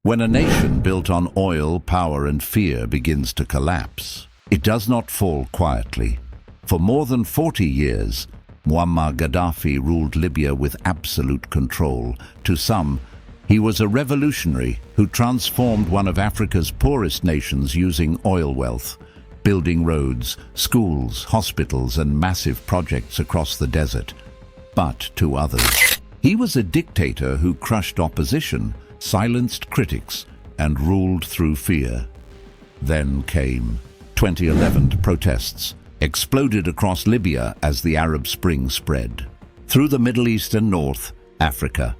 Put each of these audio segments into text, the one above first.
When a nation built on oil, power and fear begins to collapse, it does not fall quietly. For more than 40 years, Muammar Gaddafi ruled Libya with absolute control. To some, he was a revolutionary who transformed one of Africa's poorest nations using oil wealth, building roads, schools, hospitals and massive projects across the desert. But to others, he was a dictator who crushed opposition, silenced critics, and ruled through fear. Then came 2011 protests, exploded across Libya as the Arab Spring spread. Through the Middle East and North Africa,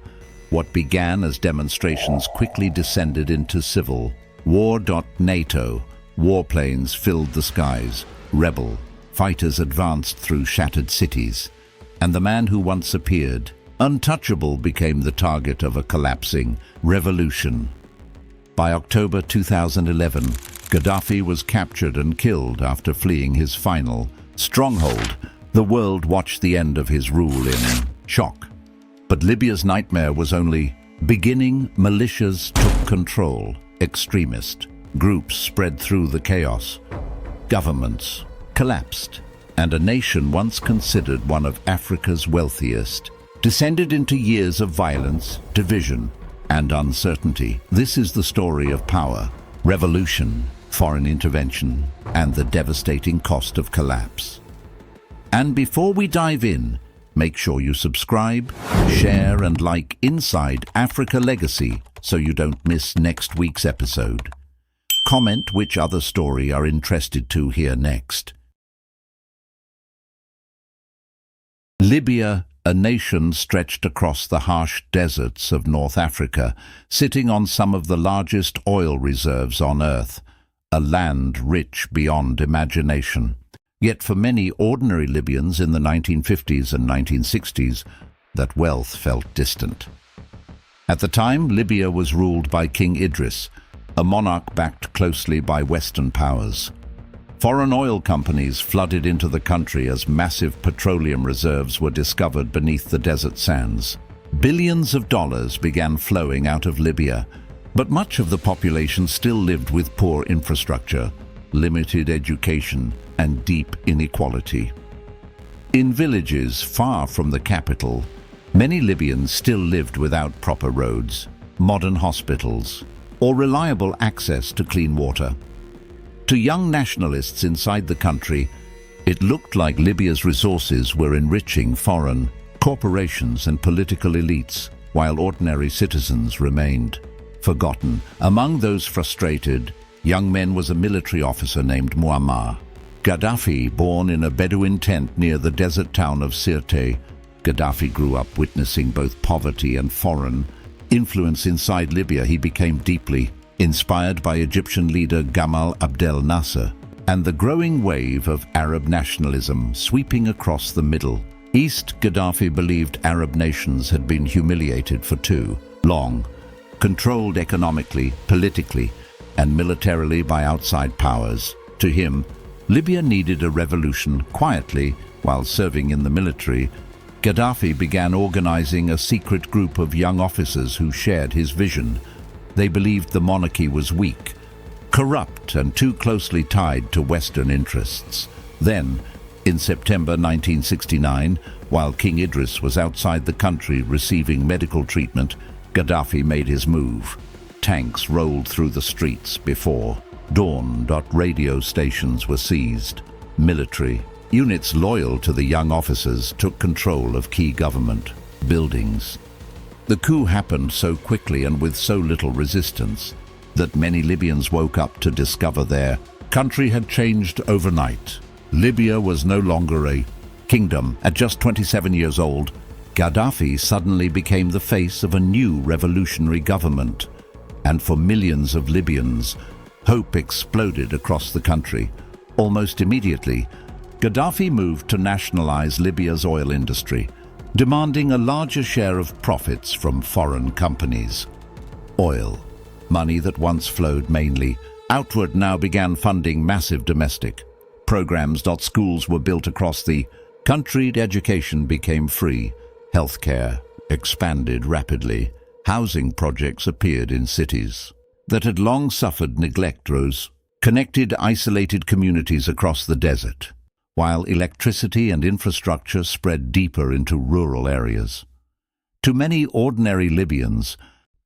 what began as demonstrations quickly descended into civil war. NATO warplanes filled the skies, rebel fighters advanced through shattered cities, and the man who once appeared untouchable became the target of a collapsing revolution. By October 2011, Gaddafi was captured and killed after fleeing his final stronghold. The world watched the end of his rule in shock. But Libya's nightmare was only beginning. Militias took control. Extremist groups spread through the chaos. Governments collapsed, and a nation once considered one of Africa's wealthiest descended into years of violence, division, and uncertainty. This is the story of power, revolution, foreign intervention, and the devastating cost of collapse. And before we dive in, make sure you subscribe, share, and like Inside Africa Legacy so you don't miss next week's episode. Comment which other story you are interested to hear next. Libya, a nation stretched across the harsh deserts of North Africa, sitting on some of the largest oil reserves on Earth, a land rich beyond imagination. Yet for many ordinary Libyans in the 1950s and 1960s, that wealth felt distant. At the time, Libya was ruled by King Idris, a monarch backed closely by Western powers. Foreign oil companies flooded into the country as massive petroleum reserves were discovered beneath the desert sands. Billions of dollars began flowing out of Libya, but much of the population still lived with poor infrastructure, limited education, and deep inequality. In villages far from the capital, many Libyans still lived without proper roads, modern hospitals, or reliable access to clean water. To young nationalists inside the country, it looked like Libya's resources were enriching foreign corporations and political elites, while ordinary citizens remained forgotten. Among those frustrated young men was a military officer named Muammar Gaddafi, born in a Bedouin tent near the desert town of Sirte. Gaddafi grew up witnessing both poverty and foreign influence inside Libya. He became deeply inspired by Egyptian leader Gamal Abdel Nasser and the growing wave of Arab nationalism sweeping across the Middle East. Gaddafi believed Arab nations had been humiliated for too long, controlled economically, politically, and militarily by outside powers. To him, Libya needed a revolution. Quietly, while serving in the military, Gaddafi began organizing a secret group of young officers who shared his vision. They believed the monarchy was weak, corrupt, and too closely tied to Western interests. Then, in September 1969, while King Idris was outside the country receiving medical treatment, Gaddafi made his move. Tanks rolled through the streets before dawn. Radio stations were seized. Military units loyal to the young officers took control of key government buildings. The coup happened so quickly and with so little resistance that many Libyans woke up to discover their country had changed overnight. Libya was no longer a kingdom. At just 27 years old, Gaddafi suddenly became the face of a new revolutionary government. And for millions of Libyans, hope exploded across the country. Almost immediately, Gaddafi moved to nationalize Libya's oil industry, demanding a larger share of profits from foreign companies. Oil, money that once flowed mainly outward, now began funding massive domestic programs. Schools were built across the country. Education became free. Healthcare expanded rapidly. Housing projects appeared in cities that had long suffered neglect connected isolated communities across the desert, while electricity and infrastructure spread deeper into rural areas. To many ordinary Libyans,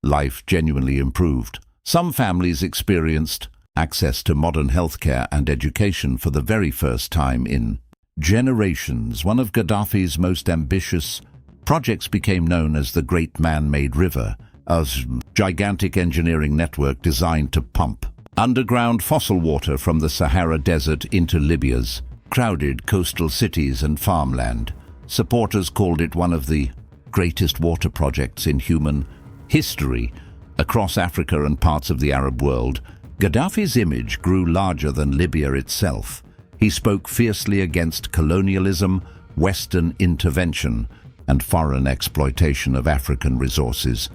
life genuinely improved. Some families experienced access to modern healthcare and education for the very first time in generations. One of Gaddafi's most ambitious projects became known as the Great Man-Made River, a gigantic engineering network designed to pump underground fossil water from the Sahara Desert into Libya's crowded coastal cities and farmland. Supporters called it one of the greatest water projects in human history. Across Africa and parts of the Arab world, Gaddafi's image grew larger than Libya itself. He spoke fiercely against colonialism, Western intervention, and foreign exploitation of African resources.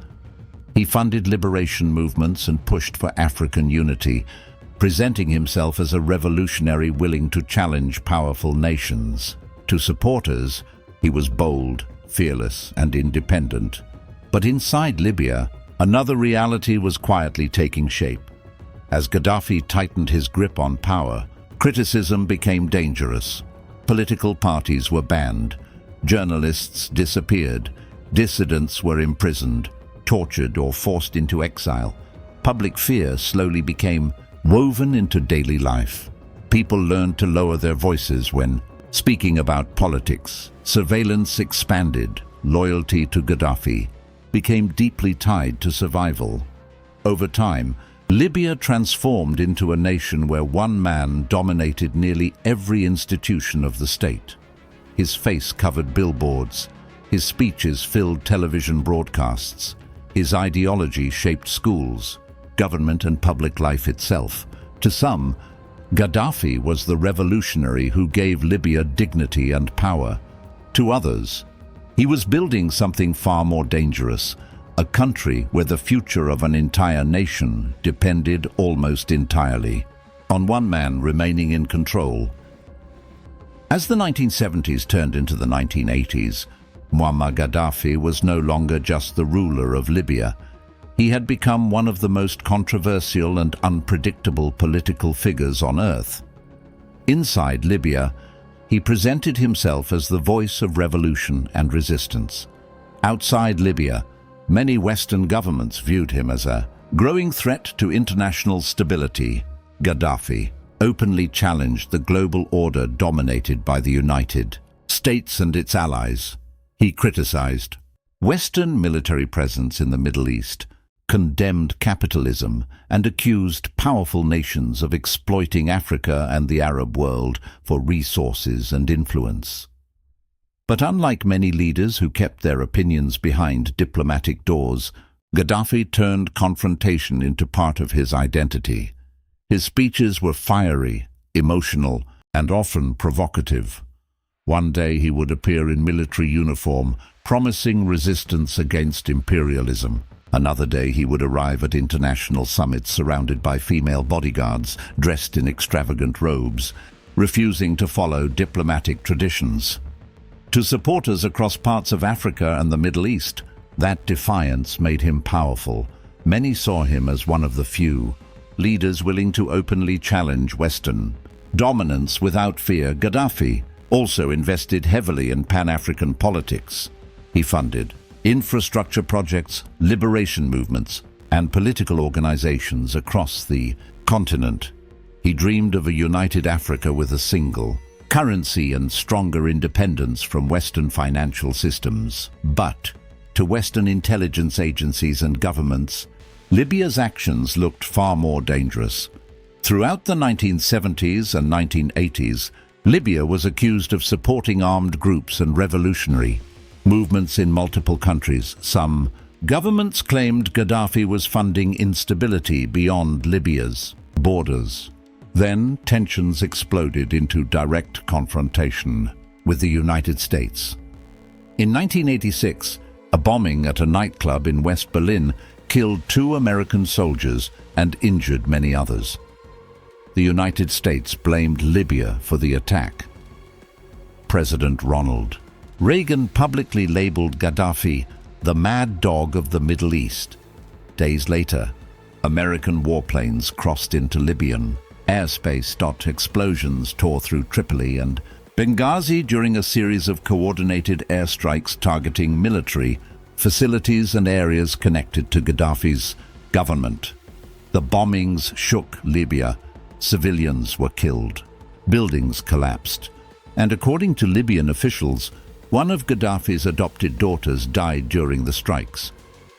He funded liberation movements and pushed for African unity, presenting himself as a revolutionary willing to challenge powerful nations. To supporters, he was bold, fearless, and independent. But inside Libya, another reality was quietly taking shape. As Gaddafi tightened his grip on power, criticism became dangerous. Political parties were banned, journalists disappeared, dissidents were imprisoned, tortured, or forced into exile. Public fear slowly became woven into daily life. People learned to lower their voices when speaking about politics. Surveillance expanded. Loyalty to Gaddafi became deeply tied to survival. Over time, Libya transformed into a nation where one man dominated nearly every institution of the state. His face covered billboards, his speeches filled television broadcasts, his ideology shaped schools, government, and public life itself. To some, Gaddafi was the revolutionary who gave Libya dignity and power. To others, he was building something far more dangerous, a country where the future of an entire nation depended almost entirely on one man remaining in control. As the 1970s turned into the 1980s, Muammar Gaddafi was no longer just the ruler of Libya. He had become one of the most controversial and unpredictable political figures on earth. Inside Libya, he presented himself as the voice of revolution and resistance. Outside Libya, many Western governments viewed him as a growing threat to international stability. Gaddafi openly challenged the global order dominated by the United States and its allies. He criticized Western military presence in the Middle East, condemned capitalism, and accused powerful nations of exploiting Africa and the Arab world for resources and influence. But unlike many leaders who kept their opinions behind diplomatic doors, Gaddafi turned confrontation into part of his identity. His speeches were fiery, emotional, and often provocative. One day he would appear in military uniform, promising resistance against imperialism. Another day he would arrive at international summits surrounded by female bodyguards dressed in extravagant robes, refusing to follow diplomatic traditions. To supporters across parts of Africa and the Middle East, that defiance made him powerful. Many saw him as one of the few leaders willing to openly challenge Western dominance without fear. Gaddafi also invested heavily in Pan-African politics. He funded infrastructure projects, liberation movements, and political organizations across the continent. He dreamed of a united Africa with a single currency and stronger independence from Western financial systems. But to Western intelligence agencies and governments, Libya's actions looked far more dangerous. Throughout the 1970s and 1980s, Libya was accused of supporting armed groups and revolutionary movements in multiple countries. Some governments claimed Gaddafi was funding instability beyond Libya's borders. Then tensions exploded into direct confrontation with the United States. In 1986, a bombing at a nightclub in West Berlin killed 2 American soldiers and injured many others. The United States blamed Libya for the attack. President Ronald Reagan publicly labeled Gaddafi the mad dog of the Middle East. Days later, American warplanes crossed into Libyan airspace. Explosions tore through Tripoli and Benghazi during a series of coordinated airstrikes targeting military facilities and areas connected to Gaddafi's government. The bombings shook Libya. Civilians were killed. Buildings collapsed. And according to Libyan officials, one of Gaddafi's adopted daughters died during the strikes.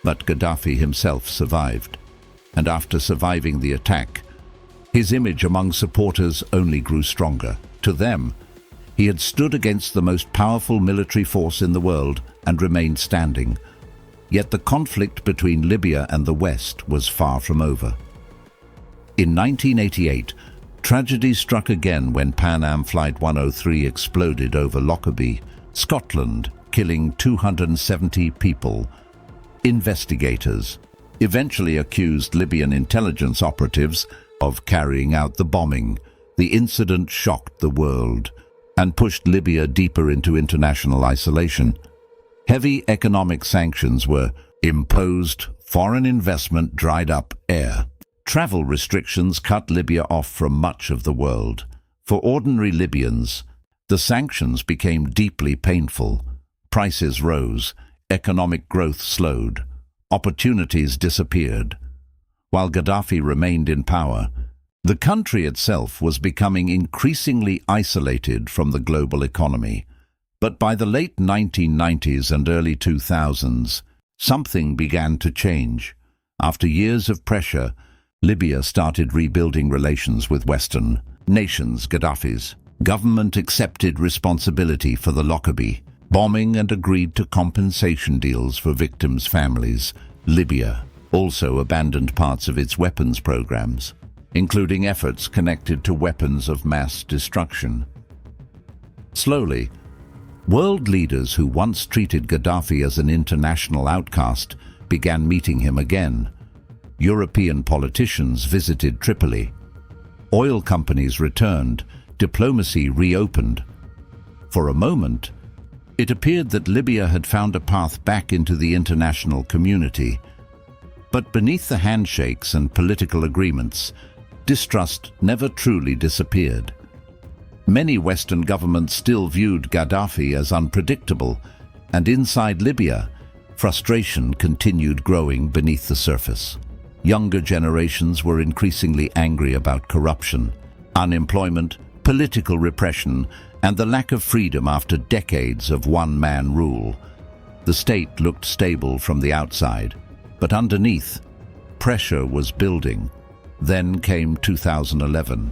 But Gaddafi himself survived. And after surviving the attack, his image among supporters only grew stronger. To them, he had stood against the most powerful military force in the world and remained standing. Yet the conflict between Libya and the West was far from over. In 1988, tragedy struck again when Pan Am Flight 103 exploded over Lockerbie, Scotland, killing 270 people. Investigators eventually accused Libyan intelligence operatives of carrying out the bombing. The incident shocked the world and pushed Libya deeper into international isolation. Heavy economic sanctions were imposed, foreign investment dried up, air travel restrictions cut Libya off from much of the world. For ordinary Libyans, the sanctions became deeply painful. Prices rose, economic growth slowed, opportunities disappeared. While Gaddafi remained in power, the country itself was becoming increasingly isolated from the global economy. But by the late 1990s and early 2000s, something began to change. After years of pressure, Libya started rebuilding relations with Western nations. Gaddafi's government accepted responsibility for the Lockerbie bombing and agreed to compensation deals for victims' families. Libya also abandoned parts of its weapons programs, including efforts connected to weapons of mass destruction. Slowly, world leaders who once treated Gaddafi as an international outcast began meeting him again. European politicians visited Tripoli. Oil companies returned. Diplomacy reopened. For a moment, it appeared that Libya had found a path back into the international community. But beneath the handshakes and political agreements, distrust never truly disappeared. Many Western governments still viewed Gaddafi as unpredictable, and inside Libya, frustration continued growing beneath the surface. Younger generations were increasingly angry about corruption, unemployment, political repression, and the lack of freedom after decades of one-man rule. The state looked stable from the outside, but underneath, pressure was building. Then came 2011.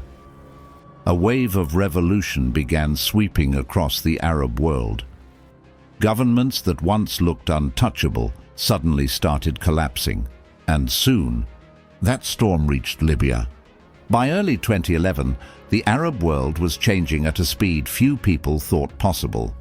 A wave of revolution began sweeping across the Arab world. Governments that once looked untouchable suddenly started collapsing, and soon, that storm reached Libya. By early 2011, the Arab world was changing at a speed few people thought possible.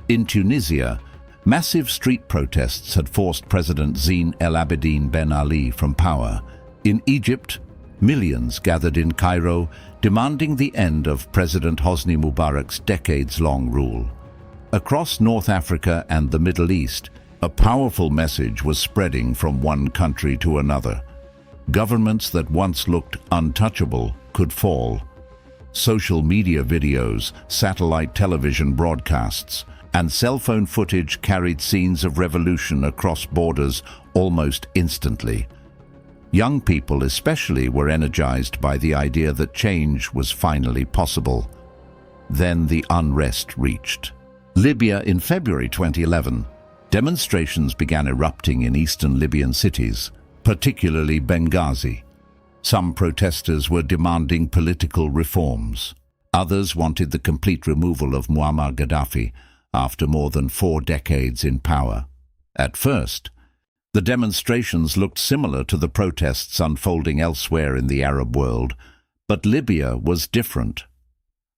In Tunisia, massive street protests had forced President Zine El Abidine Ben Ali from power. In Egypt, millions gathered in Cairo, demanding the end of President Hosni Mubarak's decades-long rule. Across North Africa and the Middle East, a powerful message was spreading from one country to another. Governments that once looked untouchable could fall. Social media videos, satellite television broadcasts, and cell phone footage carried scenes of revolution across borders almost instantly. Young people especially were energized by the idea that change was finally possible. Then the unrest reached Libya in February 2011. Demonstrations began erupting in eastern Libyan cities, particularly Benghazi. Some protesters were demanding political reforms. Others wanted the complete removal of Muammar Gaddafi after more than 4 decades in power. At first, the demonstrations looked similar to the protests unfolding elsewhere in the Arab world, but Libya was different.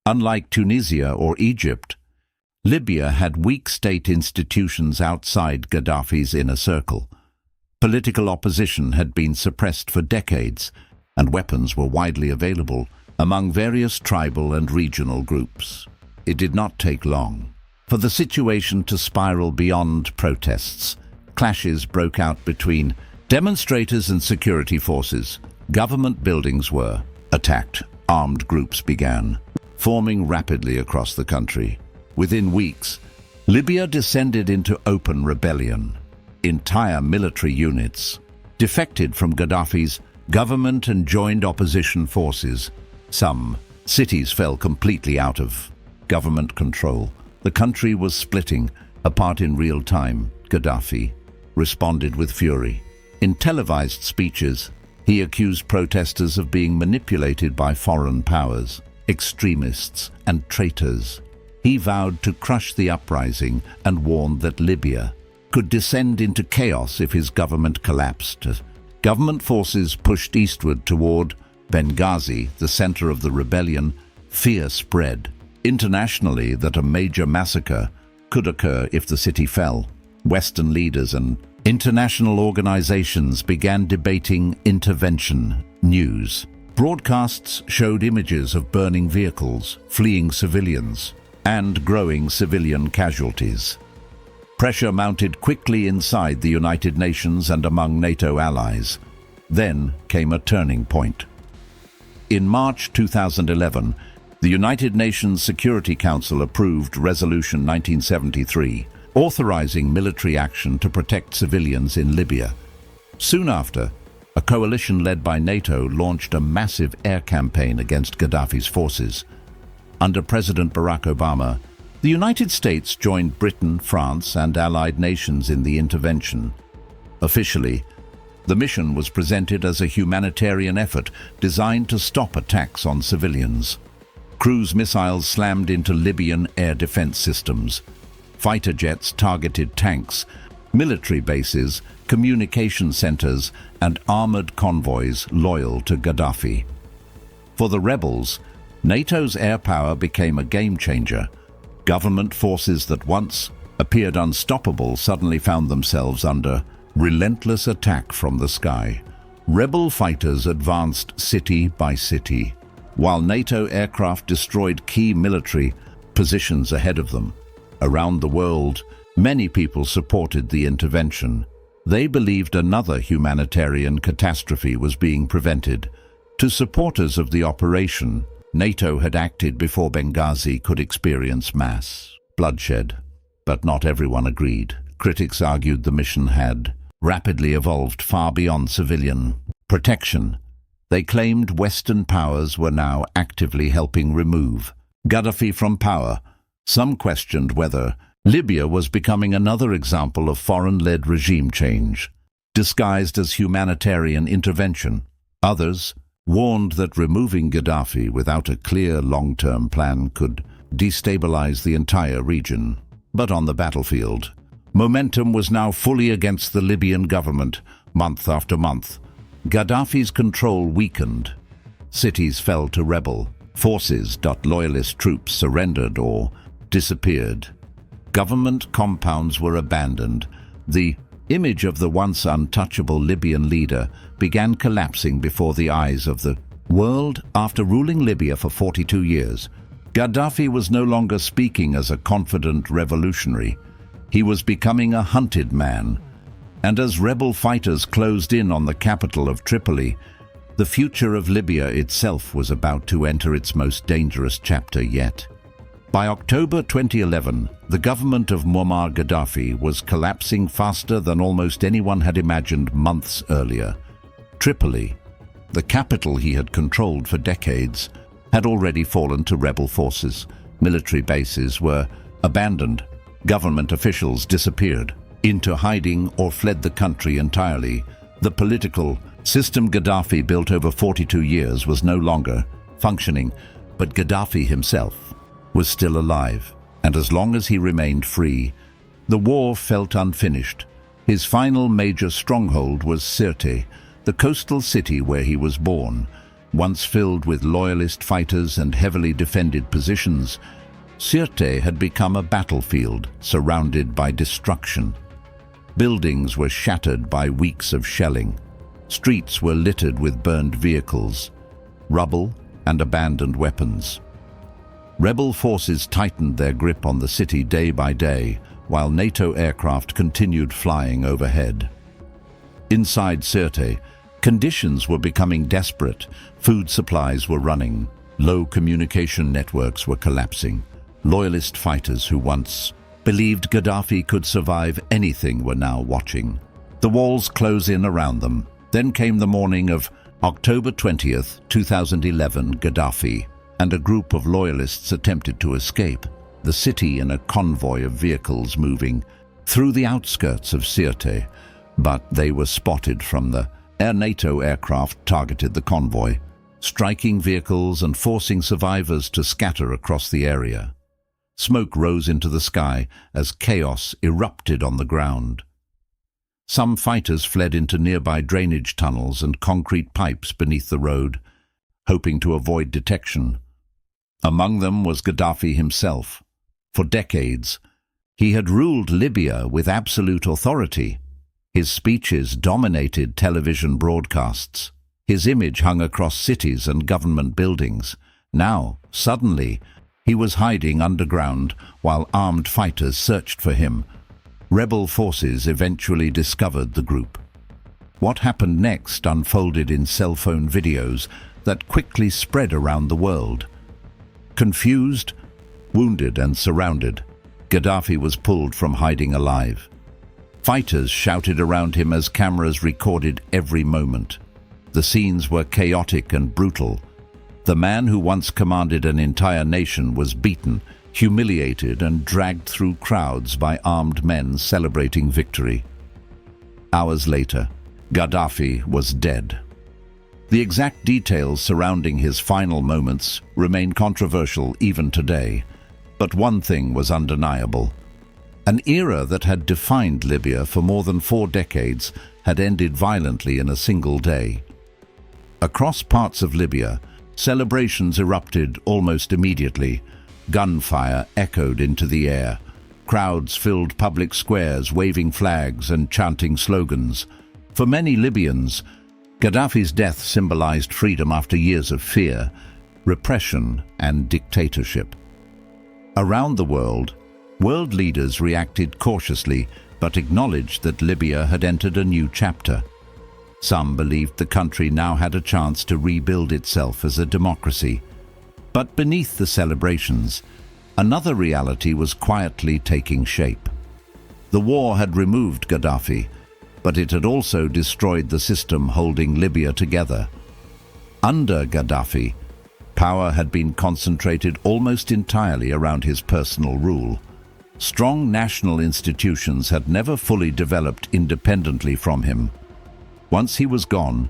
Unlike Tunisia or Egypt, Libya had weak state institutions outside Gaddafi's inner circle. Political opposition had been suppressed for decades, and weapons were widely available among various tribal and regional groups. It did not take long for the situation to spiral beyond protests. clashes broke out between demonstrators and security forces. Government buildings were attacked. Armed groups began forming rapidly across the country. Within weeks, Libya descended into open rebellion. Entire military units defected from Gaddafi's government and joined opposition forces. Some cities fell completely out of government control. The country was splitting apart in real time. Gaddafi responded with fury. In televised speeches, he accused protesters of being manipulated by foreign powers, extremists, and traitors. He vowed to crush the uprising and warned that Libya could descend into chaos if his government collapsed. Government forces pushed eastward toward Benghazi, the center of the rebellion. Fear spread internationally that a major massacre could occur if the city fell. Western leaders and international organizations began debating intervention. News broadcasts showed images of burning vehicles, fleeing civilians, and growing civilian casualties. Pressure mounted quickly inside the United Nations and among NATO allies. Then came a turning point. In March 2011, the United Nations Security Council approved Resolution 1973, authorizing military action to protect civilians in Libya. Soon after, a coalition led by NATO launched a massive air campaign against Gaddafi's forces. Under President Barack Obama, the United States joined Britain, France, and allied nations in the intervention. Officially, the mission was presented as a humanitarian effort designed to stop attacks on civilians. Cruise missiles slammed into Libyan air defense systems. Fighter jets targeted tanks, military bases, communication centers, and armored convoys loyal to Gaddafi. For the rebels, NATO's air power became a game-changer. Government forces that once appeared unstoppable suddenly found themselves under relentless attack from the sky. Rebel fighters advanced city by city, while NATO aircraft destroyed key military positions ahead of them. Around the world, many people supported the intervention. They believed another humanitarian catastrophe was being prevented. To supporters of the operation, NATO had acted before Benghazi could experience mass bloodshed. But not everyone agreed. Critics argued the mission had rapidly evolved far beyond civilian protection. They claimed Western powers were now actively helping remove Gaddafi from power. Some questioned whether Libya was becoming another example of foreign-led regime change, disguised as humanitarian intervention. Others warned that removing Gaddafi without a clear long-term plan could destabilize the entire region. But on the battlefield, momentum was now fully against the Libyan government. Month after month, Gaddafi's control weakened. Cities fell to rebel forces. Loyalist troops surrendered or disappeared. Government compounds were abandoned. The image of the once untouchable Libyan leader began collapsing before the eyes of the world. After ruling Libya for 42 years, Gaddafi was no longer speaking as a confident revolutionary. He was becoming a hunted man. And as rebel fighters closed in on the capital of Tripoli, the future of Libya itself was about to enter its most dangerous chapter yet. By October 2011, the government of Muammar Gaddafi was collapsing faster than almost anyone had imagined months earlier. Tripoli, the capital he had controlled for decades, had already fallen to rebel forces. Military bases were abandoned. Government officials disappeared into hiding or fled the country entirely. The political system Gaddafi built over 42 years was no longer functioning, but Gaddafi himself was still alive, and as long as he remained free, the war felt unfinished. His final major stronghold was Sirte, the coastal city where he was born. Once filled with loyalist fighters and heavily defended positions, Sirte had become a battlefield surrounded by destruction. Buildings were shattered by weeks of shelling. Streets were littered with burned vehicles, rubble, and abandoned weapons. Rebel forces tightened their grip on the city day by day, while NATO aircraft continued flying overhead. Inside Sirte, conditions were becoming desperate. Food supplies were running. Low communication networks were collapsing. Loyalist fighters who once believed Gaddafi could survive anything were now watching. The walls close in around them. Then came the morning of October 20th, 2011. Gaddafi and a group of loyalists attempted to escape the city in a convoy of vehicles moving through the outskirts of Sirte, but they were spotted from the air. NATO aircraft targeted the convoy, striking vehicles and forcing survivors to scatter across the area. Smoke rose into the sky as chaos erupted on the ground. Some fighters fled into nearby drainage tunnels and concrete pipes beneath the road, hoping to avoid detection. Among them was Gaddafi himself. For decades, he had ruled Libya with absolute authority. His speeches dominated television broadcasts. His image hung across cities and government buildings. Now, suddenly, he was hiding underground while armed fighters searched for him. Rebel forces eventually discovered the group. What happened next unfolded in cell phone videos that quickly spread around the world. Confused, wounded and surrounded, Gaddafi was pulled from hiding alive. Fighters shouted around him as cameras recorded every moment. The scenes were chaotic and brutal. The man who once commanded an entire nation was beaten, humiliated and dragged through crowds by armed men celebrating victory. Hours later, Gaddafi was dead. The exact details surrounding his final moments remain controversial even today, but one thing was undeniable. An era that had defined Libya for more than 4 decades had ended violently in a single day. Across parts of Libya, celebrations erupted almost immediately. Gunfire echoed into the air. Crowds filled public squares, waving flags and chanting slogans. For many Libyans, Gaddafi's death symbolized freedom after years of fear, repression, and dictatorship. Around the world leaders reacted cautiously but acknowledged that Libya had entered a new chapter. Some believed the country now had a chance to rebuild itself as a democracy. But beneath the celebrations, another reality was quietly taking shape. The war had removed Gaddafi, but it had also destroyed the system holding Libya together. Under Gaddafi, power had been concentrated almost entirely around his personal rule. Strong national institutions had never fully developed independently from him. Once he was gone,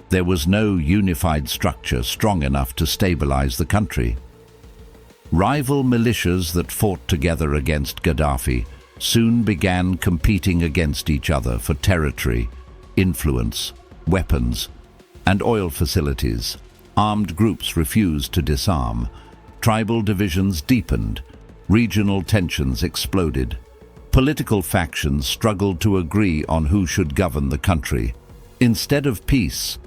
there was no unified structure strong enough to stabilize the country. Rival militias that fought together against Gaddafi soon began competing against each other for territory, influence, weapons, and oil facilities. Armed groups refused to disarm. Tribal divisions deepened. Regional tensions exploded. Political factions struggled to agree on who should govern the country. Instead of peace,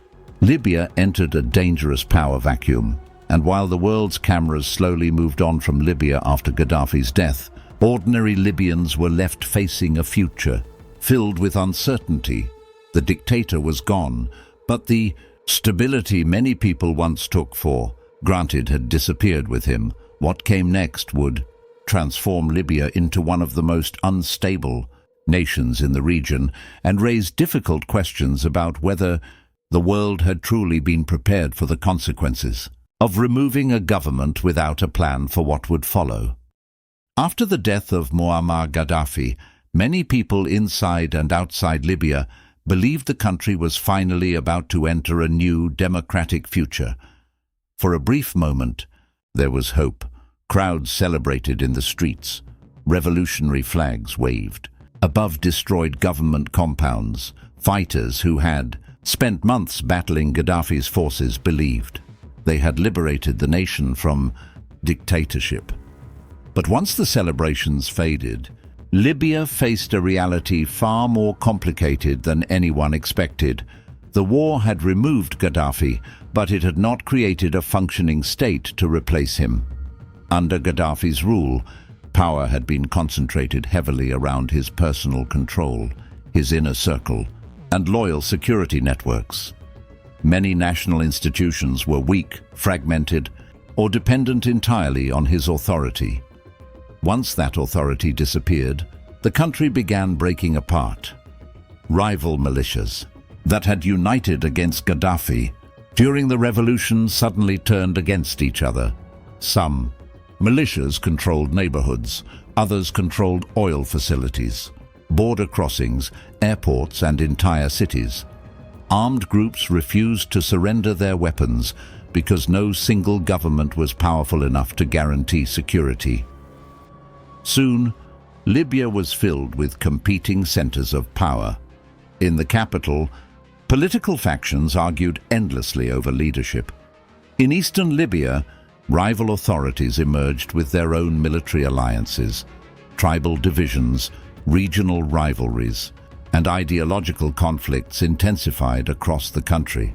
Libya entered a dangerous power vacuum, and while the world's cameras slowly moved on from Libya after Gaddafi's death, ordinary Libyans were left facing a future filled with uncertainty. The dictator was gone, but the stability many people once took for granted had disappeared with him. What came next would transform Libya into one of the most unstable nations in the region and raise difficult questions about whether the world had truly been prepared for the consequences of removing a government without a plan for what would follow. After the death of Muammar Gaddafi, many people inside and outside Libya believed the country was finally about to enter a new democratic future. For a brief moment, there was hope. Crowds celebrated in the streets. Revolutionary flags waved. Above destroyed government compounds, fighters who had spent months battling Gaddafi's forces believed they had liberated the nation from dictatorship. But once the celebrations faded, Libya faced a reality far more complicated than anyone expected. The war had removed Gaddafi, but it had not created a functioning state to replace him. Under Gaddafi's rule, Power had been concentrated heavily around his personal control, his inner circle, and loyal security networks. Many national institutions were weak, fragmented, or dependent entirely on his authority. Once that authority disappeared, the country began breaking apart. Rival militias that had united against Gaddafi during the revolution suddenly turned against each other. Some militias controlled neighborhoods, others controlled oil facilities, border crossings, airports, and entire cities. Armed groups refused to surrender their weapons because no single government was powerful enough to guarantee security. Soon, Libya was filled with competing centers of power. In the capital, political factions argued endlessly over leadership. In eastern Libya, rival authorities emerged with their own military alliances, tribal divisions, regional rivalries, and ideological conflicts intensified across the country.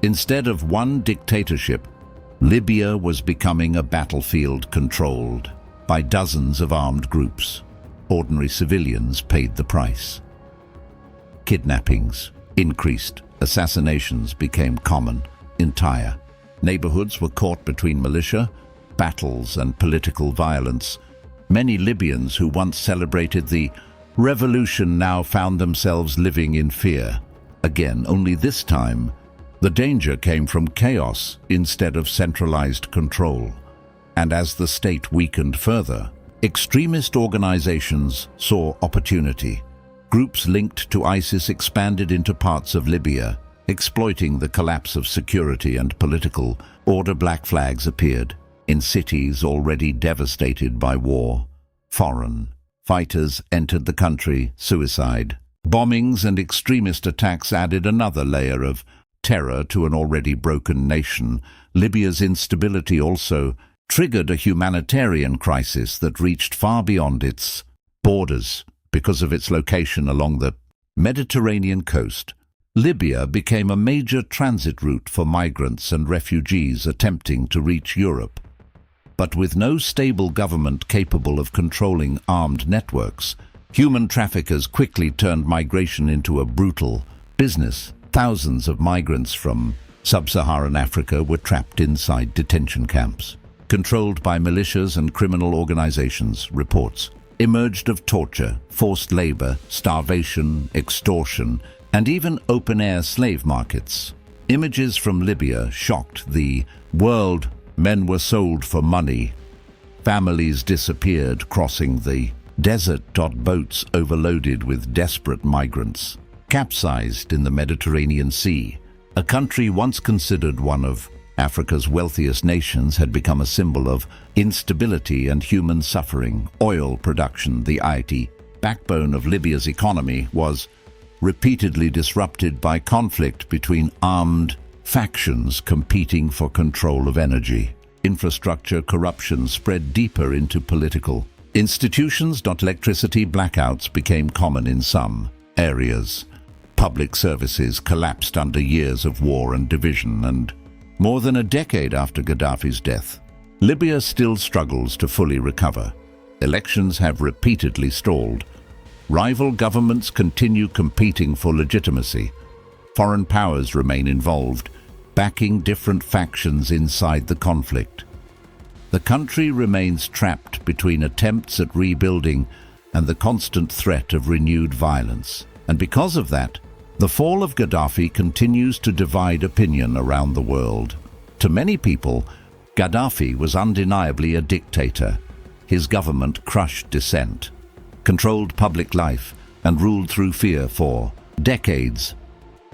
Instead of one dictatorship, Libya was becoming a battlefield controlled by dozens of armed groups. Ordinary civilians paid the price. Kidnappings increased, assassinations became common. Entire neighborhoods were caught between militia, battles, and political violence. Many Libyans who once celebrated the revolution now found themselves living in fear. Again, only this time, the danger came from chaos instead of centralized control. And as the state weakened further, extremist organizations saw opportunity. Groups linked to ISIS expanded into parts of Libya, exploiting the collapse of security and political order. Black flags appeared in cities already devastated by war. Foreign fighters entered the country. Suicide, bombings, and extremist attacks added another layer of terror to an already broken nation. Libya's instability also triggered a humanitarian crisis that reached far beyond its borders. Because of its location along the Mediterranean coast, Libya became a major transit route for migrants and refugees attempting to reach Europe. But with no stable government capable of controlling armed networks, human traffickers quickly turned migration into a brutal business. Thousands of migrants from sub-Saharan Africa were trapped inside detention camps, controlled by militias and criminal organizations. Reports emerged of torture, forced labor, starvation, extortion, and even open-air slave markets. Images from Libya shocked the world. Men were sold for money. Families disappeared crossing the desert. Boats overloaded with desperate migrants capsized in the Mediterranean Sea. A country once considered one of Africa's wealthiest nations had become a symbol of instability and human suffering. Oil production, the IT backbone of Libya's economy, was repeatedly disrupted by conflict between armed factions competing for control of energy. Infrastructure corruption spread deeper into political institutions. Electricity blackouts became common in some areas. Public services collapsed under years of war and division, and more than a decade after Gaddafi's death, Libya still struggles to fully recover. Elections have repeatedly stalled. Rival governments continue competing for legitimacy. Foreign powers remain involved, backing different factions inside the conflict. The country remains trapped between attempts at rebuilding and the constant threat of renewed violence. And because of that, the fall of Gaddafi continues to divide opinion around the world. To many people, Gaddafi was undeniably a dictator. His government crushed dissent, controlled public life, and ruled through fear for decades.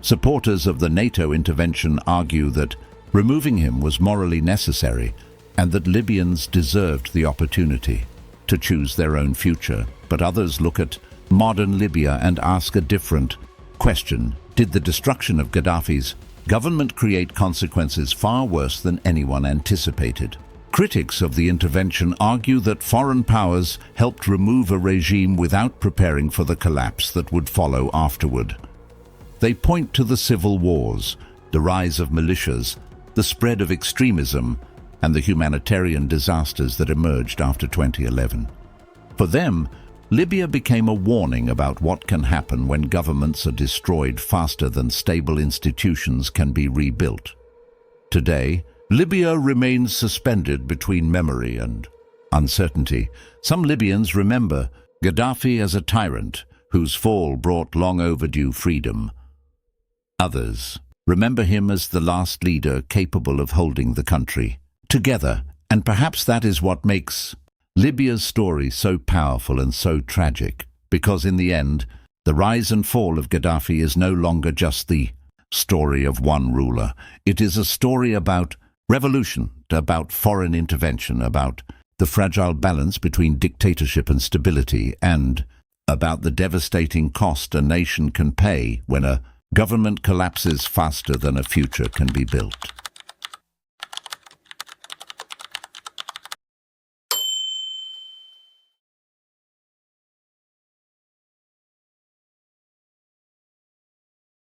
Supporters of the NATO intervention argue that removing him was morally necessary and that Libyans deserved the opportunity to choose their own future. But others look at modern Libya and ask a different question. Did the destruction of Gaddafi's government create consequences far worse than anyone anticipated? Critics of the intervention argue that foreign powers helped remove a regime without preparing for the collapse that would follow afterward. They point to the civil wars, the rise of militias, the spread of extremism, and the humanitarian disasters that emerged after 2011. For them, Libya became a warning about what can happen when governments are destroyed faster than stable institutions can be rebuilt. Today, Libya remains suspended between memory and uncertainty. Some Libyans remember Gaddafi as a tyrant whose fall brought long overdue freedom. Others remember him as the last leader capable of holding the country together, and perhaps that is what makes Libya's story so powerful and so tragic, because in the end, the rise and fall of Gaddafi is no longer just the story of one ruler. It is a story about revolution, about foreign intervention, about the fragile balance between dictatorship and stability, and about the devastating cost a nation can pay when a government collapses faster than a future can be built.